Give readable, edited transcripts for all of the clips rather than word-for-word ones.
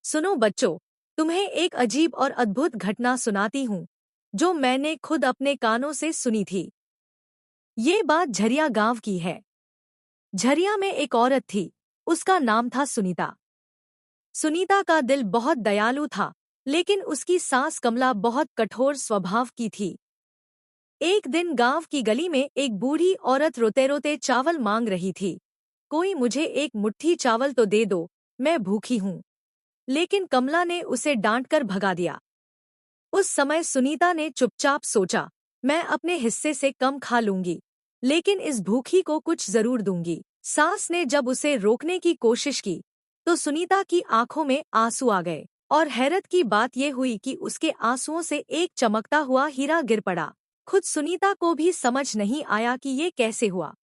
सुनो बच्चों, तुम्हें एक अजीब और अद्भुत घटना सुनाती हूँ जो मैंने खुद अपने कानों से सुनी थी। ये बात झरिया गांव की है। झरिया में एक औरत थी। उसका नाम था सुनीता। सुनीता का दिल बहुत दयालु था, लेकिन उसकी सास कमला बहुत कठोर स्वभाव की थी। एक दिन गांव की गली में एक बूढ़ी औरत रोते रोते चावल मांग रही थी। कोई मुझे एक मुट्ठी चावल तो दे दो, मैं भूखी हूँ। लेकिन कमला ने उसे डांटकर भगा दिया। उस समय सुनीता ने चुपचाप सोचा, मैं अपने हिस्से से कम खा लूंगी, लेकिन इस भूखी को कुछ जरूर दूंगी। सास ने जब उसे रोकने की कोशिश की, तो सुनीता की आंखों में आंसू आ गए। और हैरत की बात यह हुई कि उसके आंसुओं से एक चमकता हुआ हीरा गिर पड़ा। खुद सुनीता को भी समझ नहीं आया कि ये कैसे हुआ।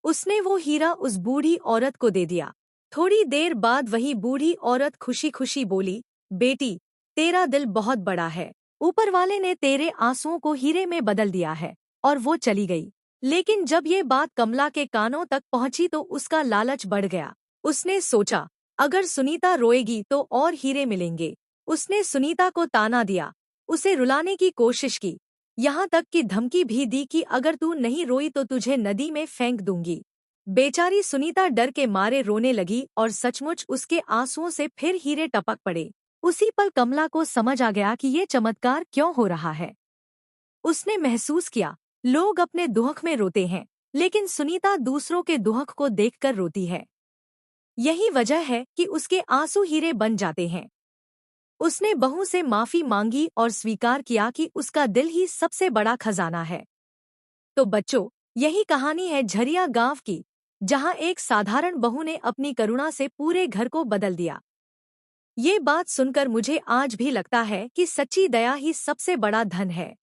उसने वो हीरा उस बूढ़ी औरत को दे दिया। थोड़ी देर बाद वही बूढ़ी औरत खुशी खुशी बोली, बेटी, तेरा दिल बहुत बड़ा है। ऊपर वाले ने तेरे आंसुओं को हीरे में बदल दिया है। और वो चली गई। लेकिन जब ये बात कमला के कानों तक पहुंची तो उसका लालच बढ़ गया। उसने सोचा, अगर सुनीता रोएगी तो और हीरे मिलेंगे। उसने सुनीता को ताना दिया, उसे रुलाने की कोशिश की, यहाँ तक कि धमकी भी दी कि अगर तू नहीं रोई तो तुझे नदी में फेंक दूंगी। बेचारी सुनीता डर के मारे रोने लगी और सचमुच उसके आंसुओं से फिर हीरे टपक पड़े। उसी पल कमला को समझ आ गया कि ये चमत्कार क्यों हो रहा है। उसने महसूस किया, लोग अपने दुख में रोते हैं, लेकिन सुनीता दूसरों के दुख को देखकर रोती है। यही वजह है कि उसके आंसू हीरे बन जाते हैं। उसने बहू से माफी मांगी और स्वीकार किया कि उसका दिल ही सबसे बड़ा खजाना है। तो बच्चों, यही कहानी है झरिया गांव की, जहां एक साधारण बहू ने अपनी करुणा से पूरे घर को बदल दिया। ये बात सुनकर मुझे आज भी लगता है कि सच्ची दया ही सबसे बड़ा धन है।